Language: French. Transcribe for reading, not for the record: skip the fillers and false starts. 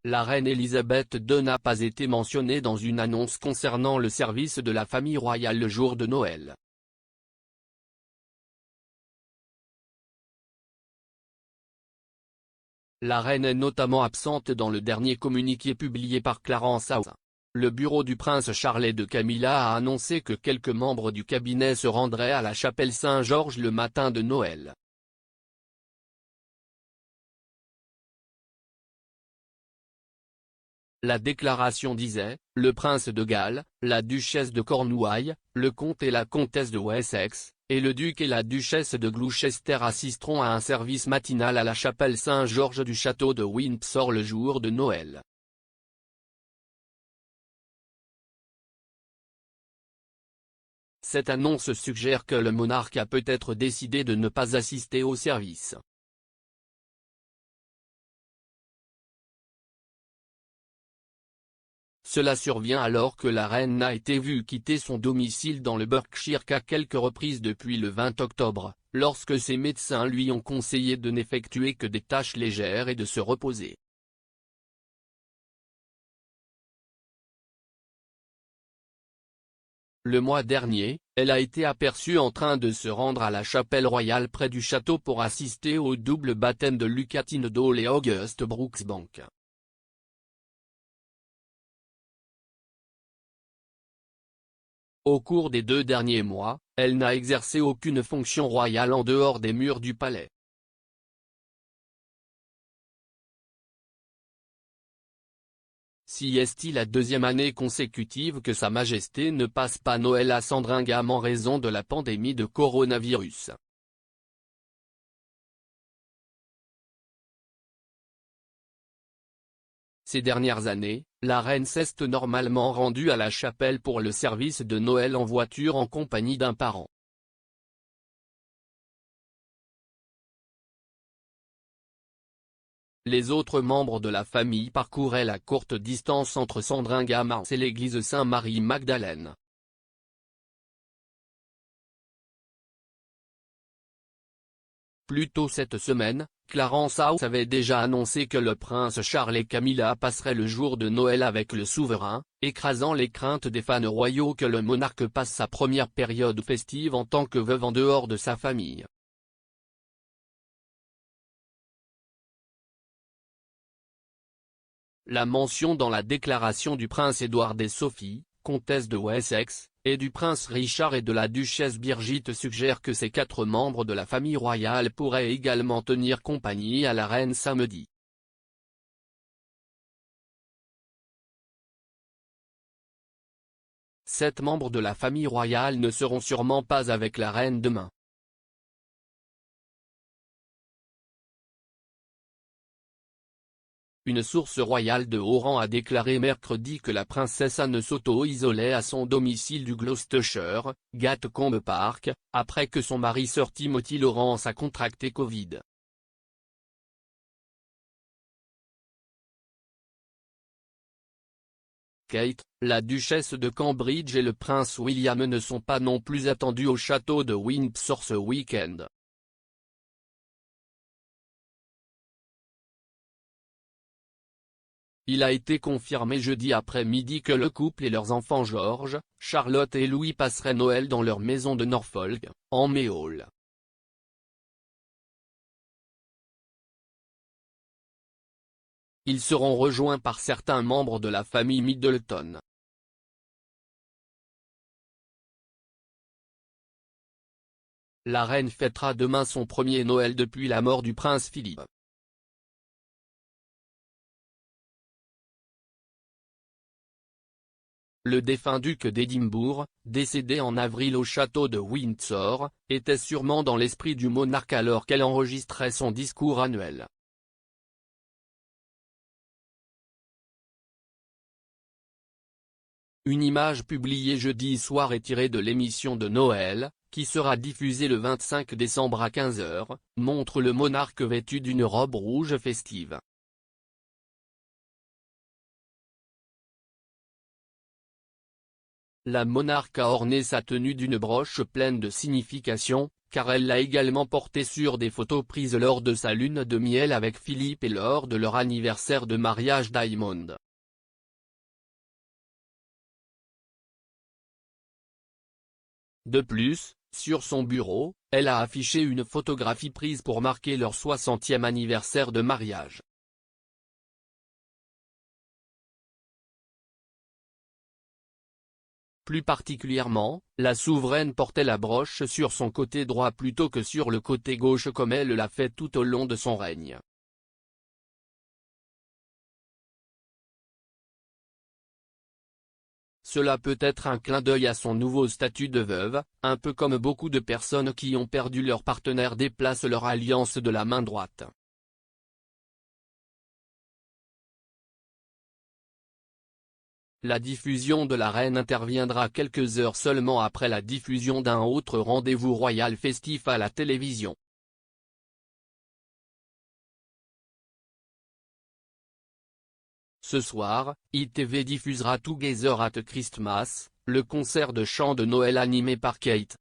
la reine Elisabeth II n'a pas été mentionnée dans une annonce concernant le service de la famille royale le jour de Noël. La reine est notamment absente dans le dernier communiqué publié par Clarence House. Le bureau du prince Charles et de Camilla a annoncé que quelques membres du cabinet se rendraient à la chapelle Saint-Georges le matin de Noël. La déclaration disait, le prince de Galles, la duchesse de Cornouailles, le comte et la comtesse de Wessex, et le duc et la duchesse de Gloucester assisteront à un service matinal à la chapelle Saint-Georges du château de Windsor le jour de Noël. Cette annonce suggère que le monarque a peut-être décidé de ne pas assister au service. Cela survient alors que la reine n'a été vue quitter son domicile dans le Berkshire qu'à quelques reprises depuis le 20 octobre, lorsque ses médecins lui ont conseillé de n'effectuer que des tâches légères et de se reposer. Le mois dernier, elle a été aperçue en train de se rendre à la chapelle royale près du château pour assister au double baptême de Lucas Tyndall et Auguste Brooksbank. Au cours des 2 derniers mois, elle n'a exercé aucune fonction royale en dehors des murs du palais. Si est-il la 2e année consécutive que Sa Majesté ne passe pas Noël à Sandringham en raison de la pandémie de coronavirus. Ces dernières années, la reine s'est normalement rendue à la chapelle pour le service de Noël en voiture en compagnie d'un parent. Les autres membres de la famille parcouraient la courte distance entre Sandringham et l'église Saint-Marie-Magdalène. Plus tôt cette semaine, Clarence House avait déjà annoncé que le prince Charles et Camilla passeraient le jour de Noël avec le souverain, écrasant les craintes des fans royaux que le monarque passe sa première période festive en tant que veuve en dehors de sa famille. La mention dans la déclaration du prince Édouard et Sophie, comtesse de Wessex, et du prince Richard et de la duchesse Birgit suggère que ces 4 membres de la famille royale pourraient également tenir compagnie à la reine samedi. Sept membres de la famille royale ne seront sûrement pas avec la reine demain. Une source royale de haut rang a déclaré mercredi que la princesse Anne s'auto-isolait à son domicile du Gloucestershire, Gatcombe Park, après que son mari Sir Timothy Lawrence a contracté Covid. Kate, la duchesse de Cambridge et le prince William ne sont pas non plus attendus au château de Windsor ce week-end. Il a été confirmé jeudi après-midi que le couple et leurs enfants George, Charlotte et Louis passeraient Noël dans leur maison de Norfolk, en Méhol. Ils seront rejoints par certains membres de la famille Middleton. La reine fêtera demain son premier Noël depuis la mort du prince Philippe. Le défunt duc d'Édimbourg, décédé en avril au château de Windsor, était sûrement dans l'esprit du monarque alors qu'elle enregistrait son discours annuel. Une image publiée jeudi soir est tirée de l'émission de Noël, qui sera diffusée le 25 décembre à 15 h, montre le monarque vêtu d'une robe rouge festive. La monarque a orné sa tenue d'une broche pleine de signification, car elle l'a également portée sur des photos prises lors de sa lune de miel avec Philippe et lors de leur anniversaire de mariage Diamond. De plus, sur son bureau, elle a affiché une photographie prise pour marquer leur 60e anniversaire de mariage. Plus particulièrement, la souveraine portait la broche sur son côté droit plutôt que sur le côté gauche comme elle l'a fait tout au long de son règne. Cela peut être un clin d'œil à son nouveau statut de veuve, un peu comme beaucoup de personnes qui ont perdu leur partenaire déplacent leur alliance de la main droite. La diffusion de la reine interviendra quelques heures seulement après la diffusion d'un autre rendez-vous royal festif à la télévision. Ce soir, ITV diffusera Together at Christmas, le concert de chant de Noël animé par Kate.